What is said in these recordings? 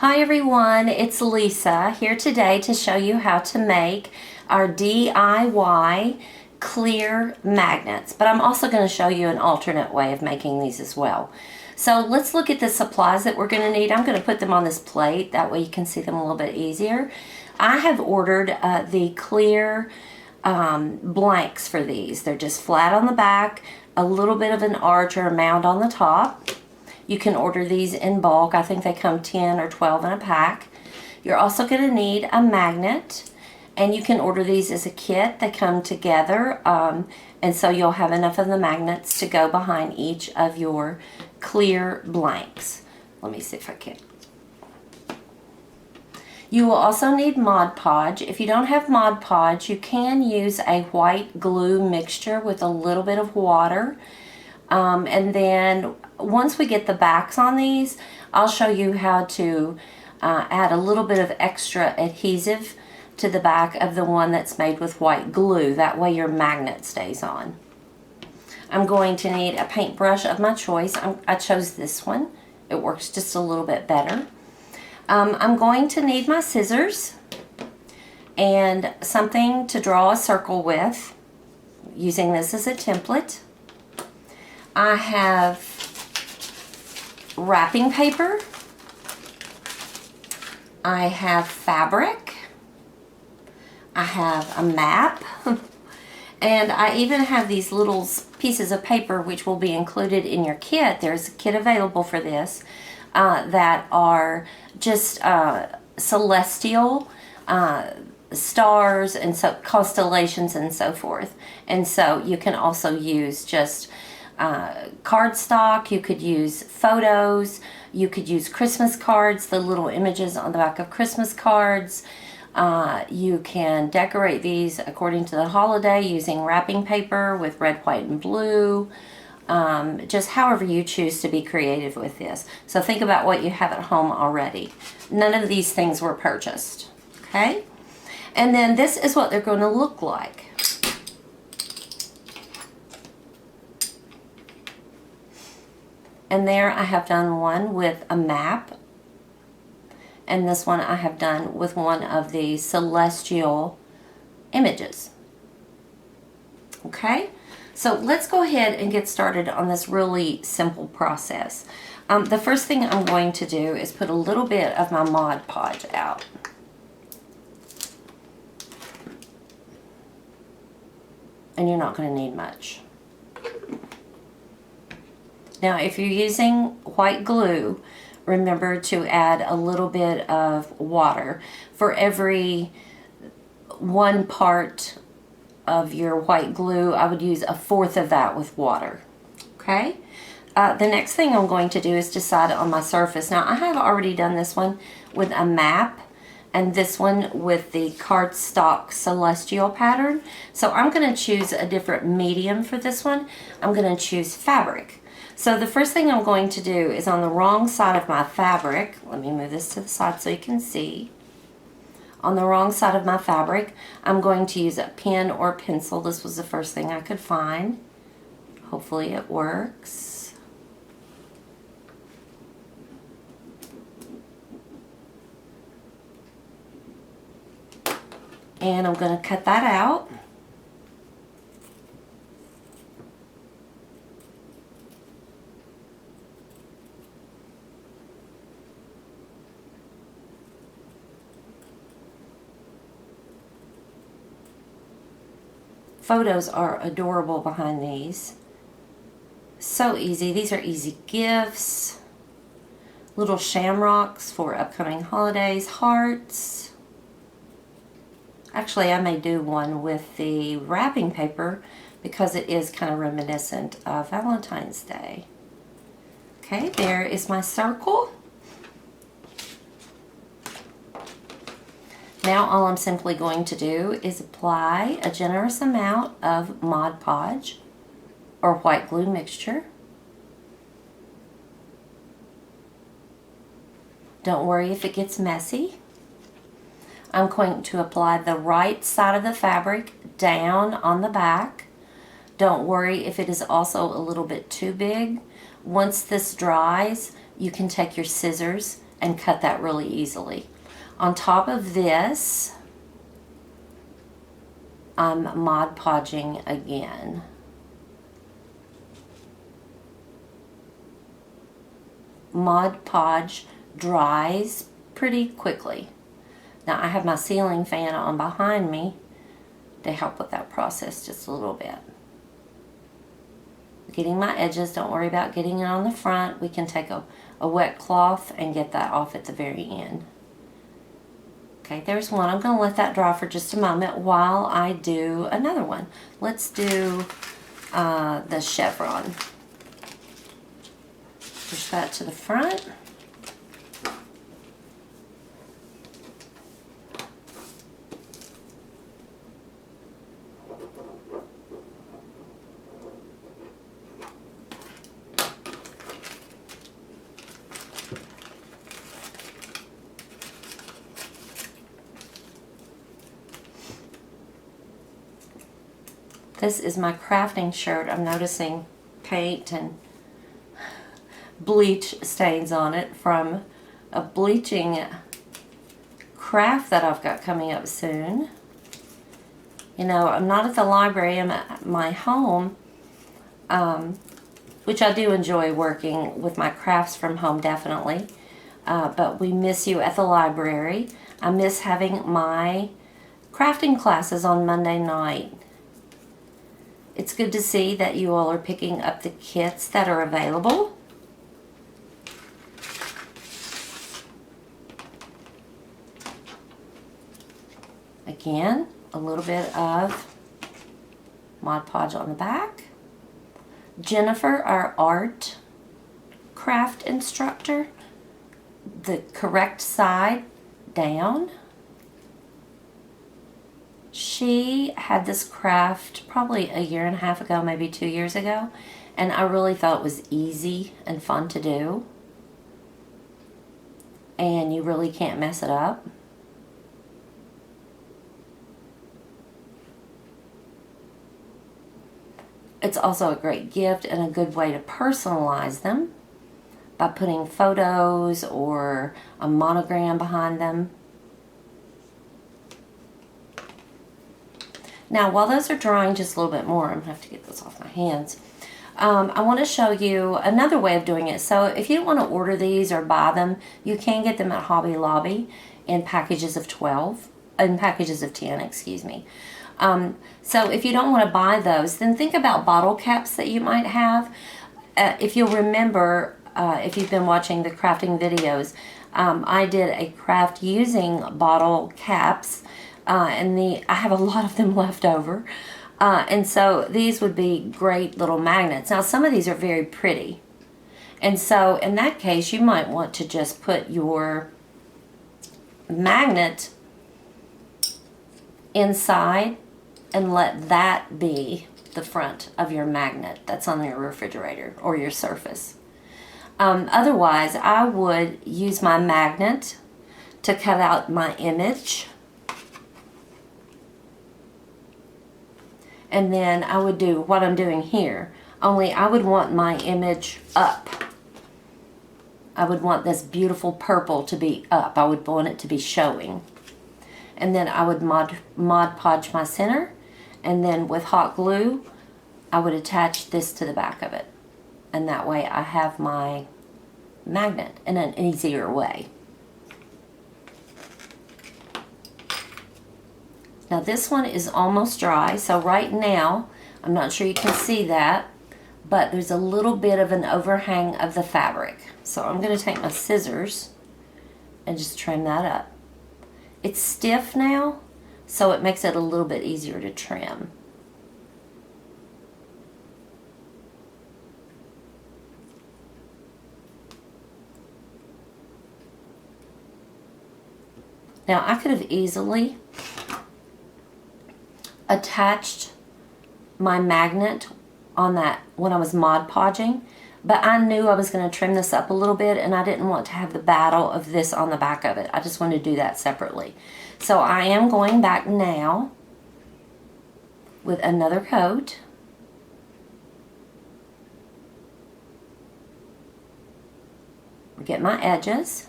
Hi everyone, it's Lisa here today to show you how to make our DIY clear magnets, but I'm also going to show you an alternate way of making these as well. So let's look at the supplies that we're going to need. I'm going to put them on this plate, that way you can see them a little bit easier. I have ordered the clear blanks for these. They're just flat on the back, a little bit of an arch or a mound on the top. You can order these in bulk. I think they come 10 or 12 in a pack. You're also going to need a magnet, and you can order these as a kit. They come together, and so you'll have enough of the magnets to go behind each of your clear blanks. Let me see if I can. You will also need Mod Podge. If you don't have Mod Podge, you can use a white glue mixture with a little bit of water. And then once we get the backs on these, I'll show you how to add a little bit of extra adhesive to the back of the one that's made with white glue. That way your magnet stays on. I'm going to need a paintbrush of my choice. I chose this one. It works just a little bit better. I'm going to need my scissors and something to draw a circle with, using this as a template. I have wrapping paper, I have fabric, I have a map, and I even have these little pieces of paper which will be included in your kit. There's a kit available for this that are just celestial stars and so constellations and so forth. And so you can also use just cardstock, you could use photos, you could use Christmas cards, the little images on the back of Christmas cards. You can decorate these according to the holiday using wrapping paper with red, white, and blue. Just however you choose to be creative with this. So think about what you have at home already. None of these things were purchased. Okay? And then this is what they're going to look like. And there I have done one with a map, and this one I have done with one of the celestial images. Okay, so let's go ahead and get started on this really simple process. The first thing I'm going to do is put a little bit of my Mod Podge out. And you're not going to need much. Now, if you're using white glue, remember to add a little bit of water. For every 1 part of your white glue, I would use 1/4 of that with water. Okay? The next thing I'm going to do is decide on my surface. Now, I have already done this one with a map, and this one with the cardstock celestial pattern. So I'm going to choose a different medium for this one. I'm going to choose fabric. So the first thing I'm going to do is on the wrong side of my fabric, let me move this to the side so you can see. On the wrong side of my fabric, I'm going to use a pen or pencil. This was the first thing I could find. Hopefully it works. And I'm going to cut that out. Photos are adorable behind these. So easy. These are easy gifts. Little shamrocks for upcoming holidays. Hearts. Actually, I may do one with the wrapping paper because it is kind of reminiscent of Valentine's Day. Okay, there is my circle. Now all I'm simply going to do is apply a generous amount of Mod Podge or white glue mixture. Don't worry if it gets messy. I'm going to apply the right side of the fabric down on the back. Don't worry if it is also a little bit too big. Once this dries, you can take your scissors and cut that really easily. On top of this, I'm Mod Podging again. Mod Podge dries pretty quickly. Now I have my ceiling fan on behind me to help with that process just a little bit. Getting my edges, don't worry about getting it on the front. We can take a wet cloth and get that off at the very end. Okay, there's one. I'm going to let that dry for just a moment while I do another one. Let's do the chevron. Push that to the front. This is my crafting shirt. I'm noticing paint and bleach stains on it from a bleaching craft that I've got coming up soon. You know, I'm not at the library, I'm at my home, which I do enjoy working with my crafts from home, definitely. But we miss you at the library. I miss having my crafting classes on Monday night. It's good to see that you all are picking up the kits that are available. Again, a little bit of Mod Podge on the back. Jennifer, our art craft instructor, the correct side down. She had this craft probably a year and a half ago, maybe 2 years ago, and I really thought it was easy and fun to do, and you really can't mess it up. It's also a great gift and a good way to personalize them by putting photos or a monogram behind them. Now, while those are drying just a little bit more, I'm going to have to get this off my hands. I want to show you another way of doing it. So if you don't want to order these or buy them, you can get them at Hobby Lobby in packages of 10, excuse me. So if you don't want to buy those, then think about bottle caps that you might have. If you'll remember, if you've been watching the crafting videos, I did a craft using bottle caps. I have a lot of them left over. And so these would be great little magnets. Now some of these are very pretty. And so in that case, you might want to just put your magnet inside and let that be the front of your magnet that's on your refrigerator or your surface. Otherwise, I would use my magnet to cut out my image. And then I would do what I'm doing here, only I would want my image up. I would want this beautiful purple to be up. I would want it to be showing. And then I would Mod Podge my center, and then with hot glue, I would attach this to the back of it. And that way I have my magnet in an easier way. Now this one is almost dry, so right now, I'm not sure you can see that, but there's a little bit of an overhang of the fabric. So I'm going to take my scissors and just trim that up. It's stiff now, so it makes it a little bit easier to trim. Now I could have easily attached my magnet on that when I was Mod Podging, but I knew I was going to trim this up a little bit and I didn't want to have the battle of this on the back of it. I just wanted to do that separately. So I am going back now with another coat. Get my edges.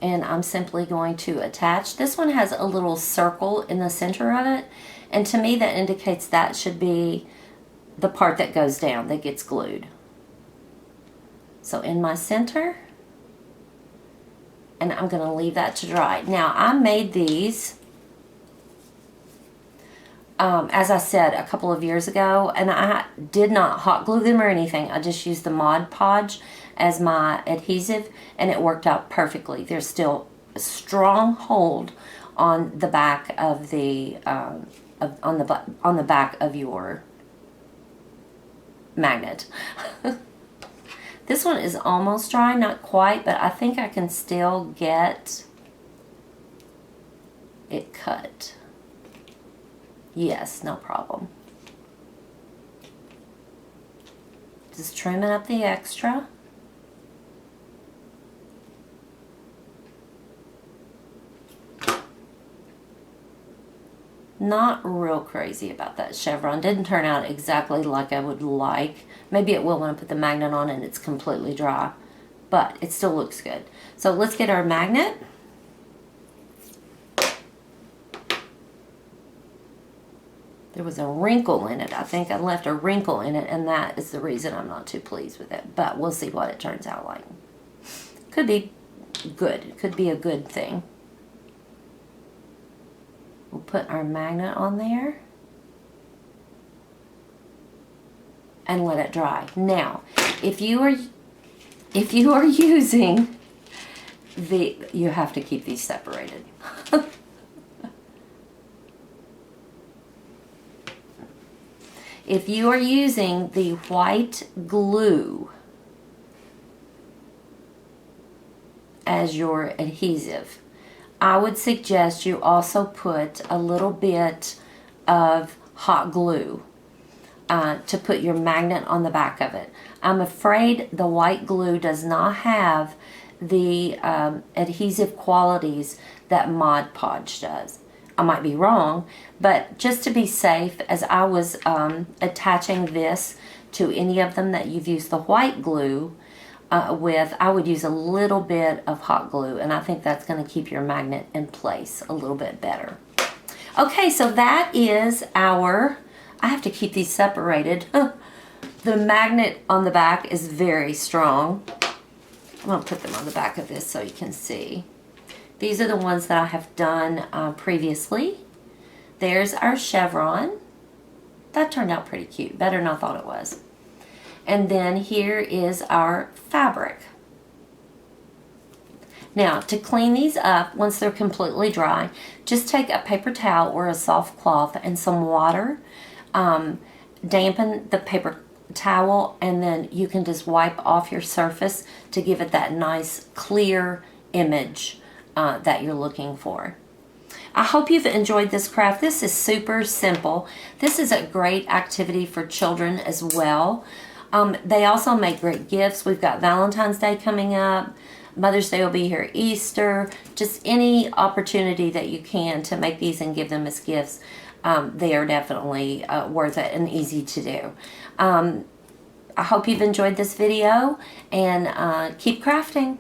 and I'm simply going to attach. This one has a little circle in the center of it, and to me that indicates that should be the part that goes down, that gets glued. So in my center, and I'm going to leave that to dry. Now, I made these, as I said, a couple of years ago, and I did not hot glue them or anything. I just used the Mod Podge as my adhesive, and it worked out perfectly. There's still a strong hold on the back of the on the back of your magnet. This one is almost dry, not quite, but I think I can still get it cut. Yes, no problem. Just trimming up the extra. Not real crazy about that chevron. Didn't turn out exactly like I would like. Maybe it will when I put the magnet on and it's completely dry, but it still looks good. So let's get our magnet. There was a wrinkle in it. I think I left a wrinkle in it, and that is the reason I'm not too pleased with it, but we'll see what it turns out like. Could be good. It could be a good thing. We'll put our magnet on there and let it dry. Now, if you are using you have to keep these separated. If you are using the white glue as your adhesive, I would suggest you also put a little bit of hot glue to put your magnet on the back of it. I'm afraid the white glue does not have the adhesive qualities that Mod Podge does. I might be wrong, but just to be safe, as I was attaching this to any of them that you've used the white glue with, I would use a little bit of hot glue, and I think that's going to keep your magnet in place a little bit better. Okay, so that is our, I have to keep these separated. The magnet on the back is very strong. I'm going to put them on the back of this so you can see. These are the ones that I have done previously. There's our chevron. That turned out pretty cute, better than I thought it was. And then here is our fabric. Now, to clean these up, once they're completely dry, just take a paper towel or a soft cloth and some water. Dampen the paper towel, and then you can just wipe off your surface to give it that nice, clear image that you're looking for. I hope you've enjoyed this craft. This is super simple. This is a great activity for children as well. They also make great gifts. We've got Valentine's Day coming up. Mother's Day will be here, Easter. Just any opportunity that you can to make these and give them as gifts. They are definitely worth it and easy to do. I hope you've enjoyed this video, and keep crafting.